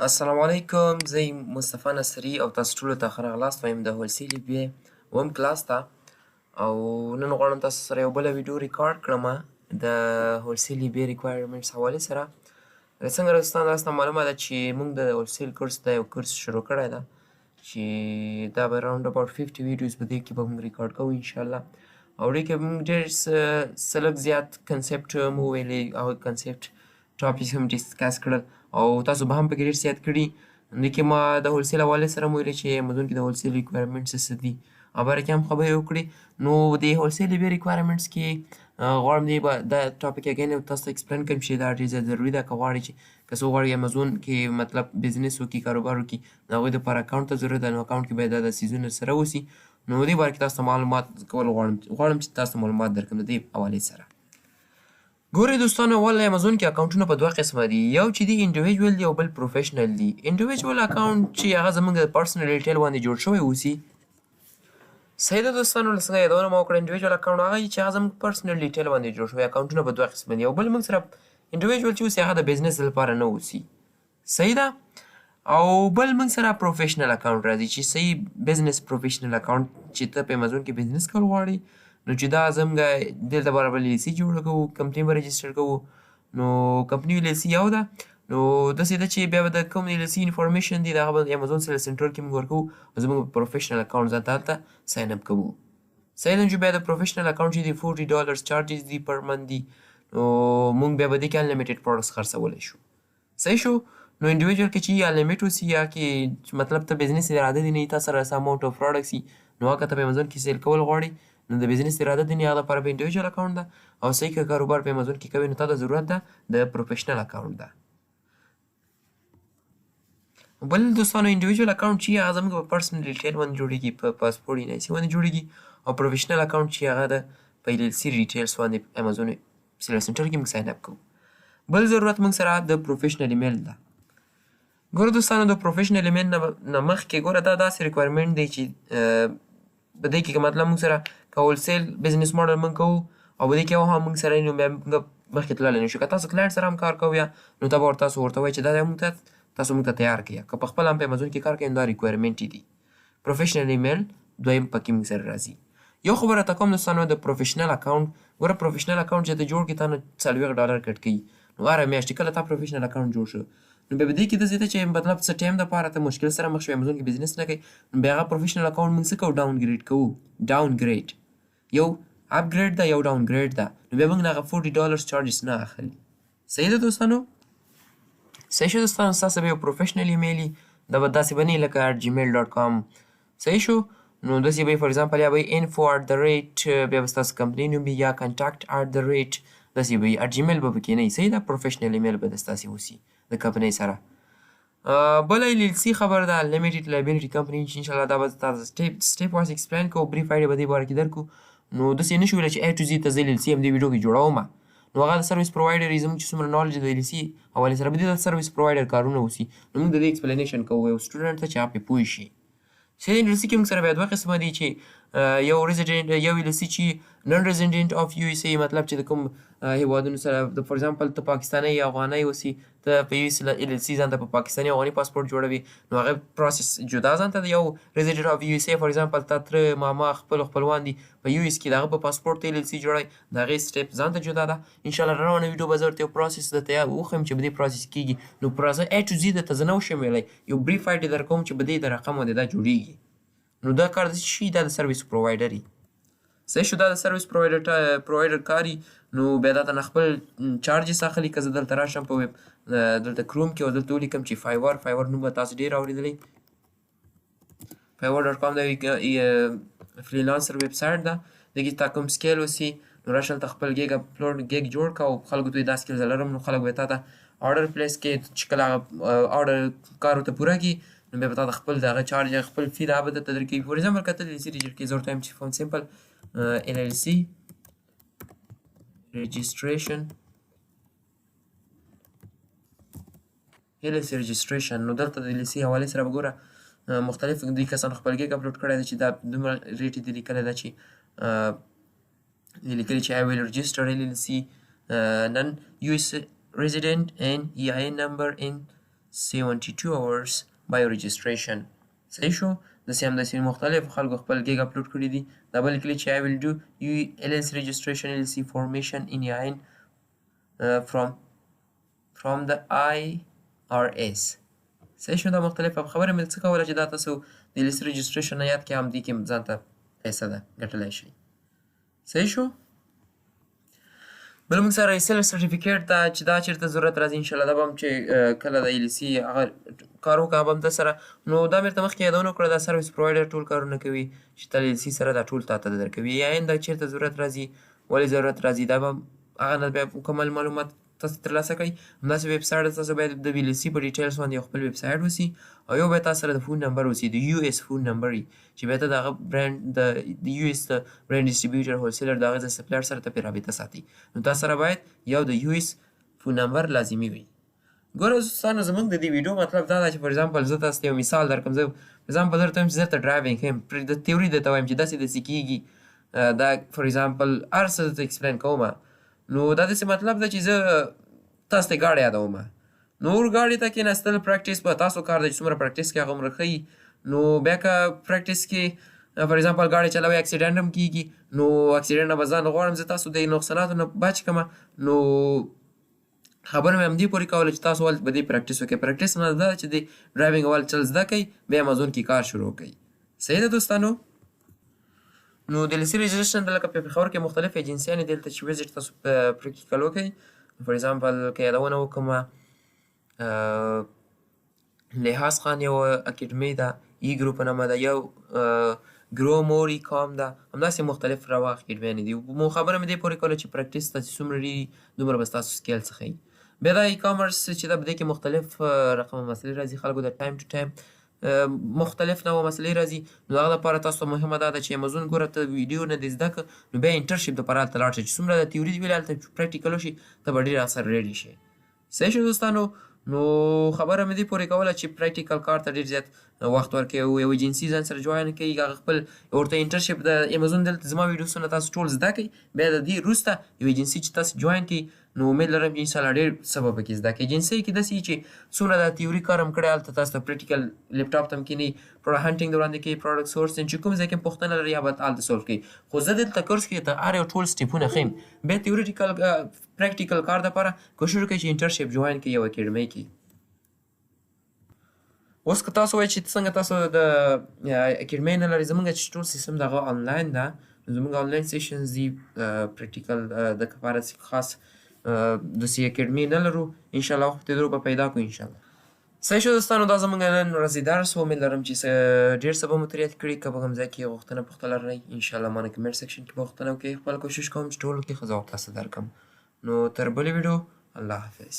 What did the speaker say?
السلام علیکم، زه یم مصطفی نصري او تاسو ټولو ته ښه راغلاست. وایم د هولسیل FBA اووم کلاس ته، او نن غواړم تاسو سره یو بله ویډیو ریکارډ کړمه د هولسیل FBA ریکوایرمنټس حوالې سره. څنګه دوستان تاسو ته معلومه ده چې موږ د هولسیل کورس دا یو کورس شروع کړی ده چې دا به راوند اباوټ 50 ویډیوز په دې کې به موږ ریکارډ کوو انشاءالله. او دې کې به موږ ډېر څه لږ زیات کنسپټ مو ویلي او کنسپټ ټاپکس هم ډسکس کړل او تاسو به هم پکې ډېر زیات کړي. دې کې ما د هولسیل حوالې سره مو ویلي چې امازون کې د هولسیل ریکوایرمنټس څه دي او باره کې هم خبرې وکړې. نو د هولسیل ریکوایرمنټس کې غواړم دې دا ټاپک اګین تاسو ته ایکسپلین کړم چې دا ډېر زیات ضروري ده که غواړئ چې که څوک غواړي امازون کې مطلب بزنس وکړي، کاروبار وکړي، د هغوی دپاره اکاونټ ته ضرورت ده. نو اکاونټ کې باید دا څیزونه سره وسي. نو دې باره کې تاسو ته معلومات کول غواړم چې تاسو ته معلومات درکړم د دې حوالې سره. ګورئ دوستانو، اول امازون کې اکاونټونه په دوه قسمه دي، یو چې دی انډیویژوال دی او بل پروفیشنل دی. انډیویژوال اکاونټ چې هغه زموږ د پرسنل ډیټیل باندې جوړ شوی اوسي. صحیح ده دوستانو، څنګه یادونه مو وکړه انډیویژوال اکاونټ هغه چې هغه زموږ پرسنل ډیټیل باندې جوړ شوی. اکاونټونه په دوه قسمه دي، او بل موږ سره انډیویژوال چې اوسي هغه د بزنس لپاره نه اوسي. صحیح ده. او بل موږ سره پروفیشنل اکاونټ راځي چې صحیح بزنس پروفیشنل اکاونټ چې ته په امازون کې بزنس کول غواړې، نو چې دا زموږ دلته برابر LLC جوړه کوو، کمپنۍ به رجسټر کوو. نو کمپنۍ LLC یو ده، نو داسې ده چې بیا به د کوم LLC انفارمیشن دی د هغه به امازون سیلز سنټر کې موږ ورکوو او زموږ پروفیشنل اکاونټ ځان ته هلته ساین اپ کوو. صحیح ده. چې بیا د پروفیشنل اکاونټ چې دی $40 چارجز دی پر منت دی، نو موږ بیا به دې کې انلیمیټډ پروډکټس خرڅولی شو. صحیح شو. نو انډیویژوال کې چې یا لیمیټ وسي یا کې مطلب ته بزنس اراده دي نه تا سره سم اماونټ اف پروډکټس وي، نو هغه ته په امازون کې سیل کول غواړي، نو د بزنس اراده دي نه هغه لپاره به انډیویژوال اکاونټ ده. او صحیح که کاروبار په امازون کې کوي نو تا ته ضرورت ده د پروفیشنل اکاونټ ده. بل دوستانو انډیویژوال اکاونټ چې هغه زموږ په پرسنل ډیټیل باندې جوړیږي، په پاسپورټ NIC باندې جوړیږي. او پروفیشنل اکاونټ چې هغه ده په LLC ډیټیلز باندې امازون سیلز سنټر کې موږ ساین اپ کوو. بل ضرورت موږ سره د پروفیشنل ایمیل ده. ګوره دوستانو، د پروفیشنل ایمیل نه مخکې ګوره دا داسې ریکوایرمنټ دی چې په دې کې که مطلب موږ سره که هولسیل بزنس موډل موږ کوو او په دې کې هم موږ سره نو بیا مخکې تللی نه شو. که تاسو کلاینټ سره هم کار کوئ نو دا به تاسو ورته وایي چې دا تاسو موږ ته تیار کړئ. که په خپله هم په امازون کې کار کوئ نو دا ریکوایرمنټ دي. پروفیشنل ایمیل دویم پکې موږ سره راځي. یو خبره ته کوم دوستانو، د پروفیشنل اکاونټ ګوره پروفیشنل اکاونټ چې ته جوړ کړي تا نه $40 کټ کوي. نو هره میاشت کله تا پروفیشنل اکاونټ جوړ شو نو بیا په دې کې داسې ده چې مطلب څه ټایم دپاره ته مشکل سره مخ شوې امازون کې بزنس نه کوي، نو بیا هغه پروفیشنل اکاونټ موږ څه کوو ډاون ګریډ. یو اپګریډ ده یو ډاون ګریډ ده. نو بیا موږ نه هغه $40 چارجز نه اخلي. صحیح ده دوستانو. صحیح شو دوستانو. ستاسو به یو پروفیشنل ایمیل وي، دا به داسې به نه وي لکه @gmail.com. صحیح شو. نو داسې به فار ایگزامپل یا به info@ بیا به ستاسو کمپنۍ نوم وي یا contact@ داسې به وي. @gmail به پکې نه وي. صحیح ده. پروفیشنل ایمیل به د ستاسې اوسي د کمپنۍ سره. بله LLC خبره ده، لیمیټډ لایبیلیټي کمپنۍ، چې انشاءالله دا به تاسو سټیپ وایز ایکسپلین کوو، بریف آیډیا به دې باره کې درکړو. نو داسې نه شو ویلی چې A to Z ته زه LLC هم دې ویډیو کې جوړوم. نو هغه د سرویس پرووایډر یې زموږ چې څومره نالج د LLC حوالې سره به دې د سرویس پرووایډر کارونه وسي، نو موږ د دې ایکسپلینیشن کوو یو سټوډنټ ته چې هغه پرې پوه شي. صحیح. LLC کې موږ سره بیا دوه قسمه دي چې یو ریزیډنټ یو LLC چې نن ریزیډنټ اف USA، مطلب چې د کوم هیوادونو سره د فار ایگزامپل ته پاکستانی یا افغانی اوسي، ته په US LLC ځان ته په پاکستاني افغاني پاسپورټ جوړوي، نو هغه پروسس جدا ځان ته د یو ریزیډنټ اف USA فار ایگزامپل تا تره ماما خپلوان دي په US کې د هغه په پاسپورټ ته LLC جوړوي، د هغې سټیپ ځان ته جدا ده. انشاءالله روانه ویډیو به زه ورته یو پروسس درته وښیم چې به دې پروسس کېږي. نو پروسس A to Z درته زه نه وشم ویلی، یو بریف آیډیا درکوم چې به دې د رقم باندې دا جوړیږي. نو دا کار داسې شي دا د سرویس پرووایډر وي. صحیح شو. دا د سرویس پرووایډر کار وي. نو بیا دا ته نه خپل چارجز اخلي. که زه دلته راشم په دلته کروم کې او دلته ولیکم چې فایور نوم به تاسو ډېر اورېدلی، fiverr.com دا فریلانسر ویب سایټ ده. دې کې تا کوم سکیل وسي نو راشه هلته خپل ګیګ جوړ کړه او خلکو ته یې دا سکیل زه لرم، نو خلک به تا ته آرډر پلیس کړي. چې کله هغه آرډر کار ورته پوره کړي نو بیا به تا ته خپل د هغه چارج خپل فی د هغه به درته درکوي. فار ایگزامپل که ته LLC رجسټر کړې، زه ورته وایم چې فون سمپل LLC registration نو دلته د LLC حوالې سره به ګوره مختلف دوی کسانو خپل ګیګ اپلوډ کړی دی چې دا دومره ریټ یې لیکلی ده چې لیکلي چې I will register LLC non US resident and EIN number in 72 hours bio registration. صحیح شو؟ داسې همداسې مختلفو خلکو خپل ګیګ اپلوډ کړي دي. دا بل کلی چې I will do LLC registration LLC formation in IN from the IRS. صحیح شو؟ دا مختلف خبره مې څه کوله چې دا تاسو د LLC registration نه یاد کړئ، همدې کې ځان ته پیسه ده ګټلی شئ. صحیح شو؟ بل موږ سره سیلف سرټیفیکیټ ده چې دا چېرته ضرورت راځي انشاءالله دا به هم چې کله د LLC هغه کار وکړه هغه به هم در سره نو دا مې درته مخکې یادونه وکړه دا سرویس پرووایډر ټول کارونه کوي چې ته LLC سره دا ټول تا ته درکوي. یا آینده چېرته ضرورت راځي ولې ضرورت راځي دا به هغه نه بیا مکمل معلومات تاسو ترلاسه کړئ. همداسې ویبسایټ تاسو باید د LLC په ډیټیلز باندې یو خپل ویبسایټ وسي او یو باید تاسو سره د فون نمبر وسي د US فون نمبر وي چې بیا ته د هغه برانډ د US د برانډ ډسټریبیوټر هولسیلر د هغه د سپلایر سره ته پرې رابطه ساتي. نو تاسو سره باید یو د US فون نمبر لازمي وي. ګوره دوستانو زموږ د دې ویډیو مطلب دا ده چې فار ایگزامپل زه تاسو ته یو مثال درکړم. زه فار ایگزامپل درته وایم چې زه درته ډرایوینګ ښیم د تیوري درته وایم چې داسې داسې کېږي دا فار ایگزامپل هر څه درته ایکسپلین کوم نو دا داسې مطلب ده چې زه تاسو ته ګاډی یادوم نور ګاډي ته کېناستل پریکټس په تاسو کار دی چې څومره پریکټس کې هغه عمره ښیي. نو بیا که پریکټس کې فار ایگزامپل ګاډي چلوئ اکسیډنټ هم کېږي نو اکسیډنټ نه به ځان غواړم زه تاسو د نقصاناتو نه بچ کړم. نو خبره مې همدې پورې کوله چې تاسو ول په دې پریکټس وکړئ. پریکټس نه دا چې د ډرایوینګ اول چل زده کړئ بیا امازون کې کار شروع کړئ. صحیح ده دوستانو؟ نو د LLC رجسټریشن لکه په پېښور کې مختلف ایجنسیانې دلته چې وزټ تاسو پریکټیکل وکړئ. فار ایگزامپل که یادونه وکړم لحاظ خان یو اکیډمي ده ای ګروپ په نامه ده یو ګرو مور ای کام ده همداسې مختلف رواق اکیډمیانې دي. مو خبره مې دې پورې کوله چې پریکټس تاسې څومره ډېري دومره به ستاسو سکیل څه ښیي. بیا دا ای کامرس چې ده په دې کې مختلف رقمه مسلې راځي خلکو د ټایم ټو ټایم مختلف نوع مسلې راځي. نو هغه لپاره تاسو ته مهمه دا ده چې امازون ګوره ته ویډیو نه دې زده کړه نو بیا انټرنشپ دپاره هلته لاړ شه چې څومره د تیوري ویلې هلته پریکټیکل وشي ته به ډېر اکثر ریډي شې. صحیح شو دوستانو؟ نو خبره مې دې پورې کوله چې پریکټیکل کار ته ډېر زیات وخت ورکوي او یو ایجنسي ځان سره جوین کوي هغه خپل ورته انټرنشپ د امازون دلته زما ویډیوسونه تاسو ټول زده کړئ بیا د دې وروسته یو ایجنسي چې تاسو جوین کړئ نو امید لرم چې انشاءالله ډېر څه به پکې زده کړئ. ایجنسۍ کې داسې چې څومره د تیوري کار هم کړی هلته تاسو ته پریکټیکل لیپټاپ ته هم کښېنئ پروډکټ هنټینګ د وړاندې کوي پروډکټ سورسینګ چې کوم ځای کې هم پوښتنه لرئ یا به هلته سولف کوي. خو زه دلته کورس کې د هر یو ټول سټیپونه ښیم بیا تیوریټیکل پریکټیکل کار دپاره کوشش وکړئ چې انټرنشپ جوین کړئ یو اکیډمۍ کې. اوس که تاسو وایئ چې څنګه تاسو د اکیډمۍ نه لرئ زموږ چې ټول سیستم د هغه آنلاین ده زموږ آنلاین سیشنز دي پریکټیکل د لپاره خاص داسې اکیډمي نه لرو انشاءالله وخت په تېرېدو به پیدا کړو انشاءالله. صحیح شو دوستانو دا زموږ نن ورځې درس و امید لرم چې ډېر څه به مو ترې یاد کړي که په کوم ځای کې غوښتنه پوښتنه لرئ انشاءالله ما نه کمنټ سیکشن کې به غوښتنه وکړئ. خپله کوشش کوم چې ټولو کې ښه ځواب تاسو درکړم. نو تر بلې ویډیو الله حافظ.